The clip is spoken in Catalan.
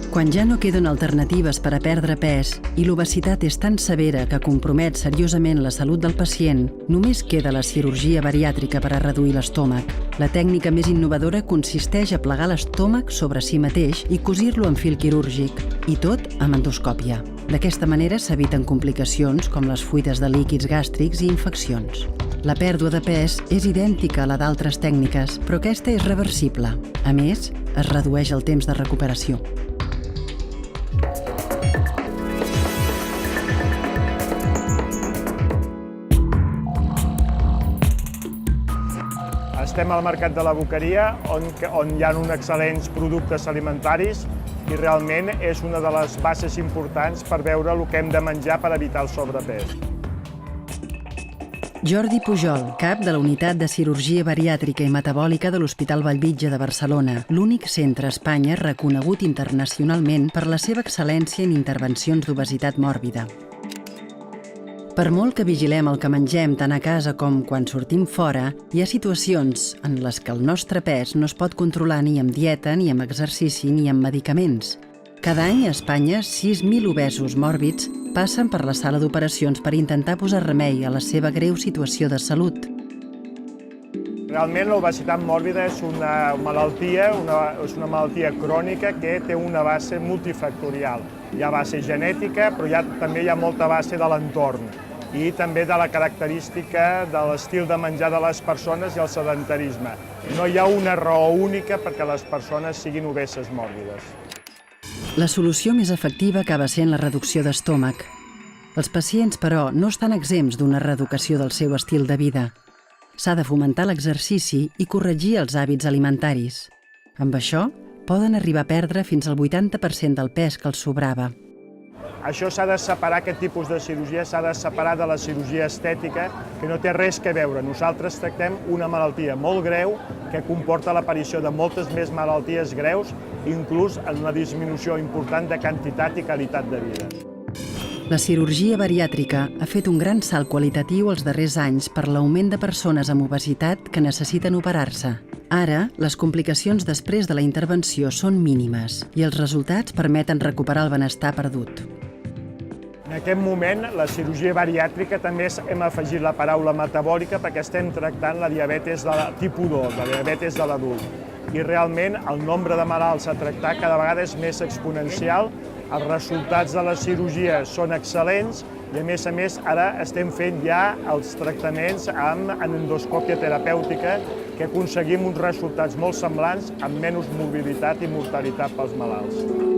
Quan ja no queden alternatives per a perdre pes i l'obesitat és tan severa que compromet seriosament la salut del pacient, només queda la cirurgia bariàtrica per a reduir l'estómac. La tècnica més innovadora consisteix a plegar l'estómac sobre si mateix i cosir-lo amb fil quirúrgic, i tot amb endoscòpia. D'aquesta manera s'eviten complicacions com les fuites de líquids gàstrics i infeccions. La pèrdua de pes és idèntica a la d'altres tècniques, però aquesta és reversible. A més, es redueix el temps de recuperació. Estem al mercat de la Boqueria, on hi ha uns excel·lents productes alimentaris i realment és una de les bases importants per veure el que hem de menjar per evitar el sobrepès. Jordi Pujol, cap de la Unitat de Cirurgia Bariàtrica i Metabòlica de l'Hospital Bellvitge de Barcelona, l'únic centre a Espanya reconegut internacionalment per la seva excel·lència en intervencions d'obesitat mòrbida. Per molt que vigilem el que mengem tant a casa com quan sortim fora, hi ha situacions en les que el nostre pes no es pot controlar ni amb dieta, ni amb exercici, ni amb medicaments. Cada any a Espanya, 6.000 obesos mòrbids passen per la sala d'operacions per intentar posar remei a la seva greu situació de salut. Realment l'obesitat mòrbida és una malaltia crònica que té una base multifactorial. Hi ha base genètica, però també hi ha molta base de l'entorn i també de la característica de l'estil de menjar de les persones i el sedentarisme. No hi ha una raó única perquè les persones siguin obeses mòrbides. La solució més efectiva acaba sent la reducció d'estómac. Els pacients, però, no estan exempts d'una reeducació del seu estil de vida. S'ha de fomentar l'exercici i corregir els hàbits alimentaris. Amb això, poden arribar a perdre fins al 80% del pes que els sobrava. Això s'ha de separar, aquest tipus de cirurgia s'ha de separar de la cirurgia estètica, que no té res a veure. Nosaltres tractem una malaltia molt greu que comporta l'aparició de moltes més malalties greus, inclús en una disminució important de quantitat i qualitat de vida. La cirurgia bariàtrica ha fet un gran salt qualitatiu els darrers anys per l'augment de persones amb obesitat que necessiten operar-se. Ara, les complicacions després de la intervenció són mínimes i els resultats permeten recuperar el benestar perdut. En aquest moment, la cirurgia bariàtrica també hem afegit la paraula metabòlica perquè estem tractant la diabetis de tipus 2, la diabetis de l'adult. I realment el nombre de malalts a tractar cada vegada és més exponencial, els resultats de la cirurgia són excel·lents i a més ara estem fent ja els tractaments amb endoscòpia terapèutica que aconseguim uns resultats molt semblants amb menys mobilitat i mortalitat pels malalts.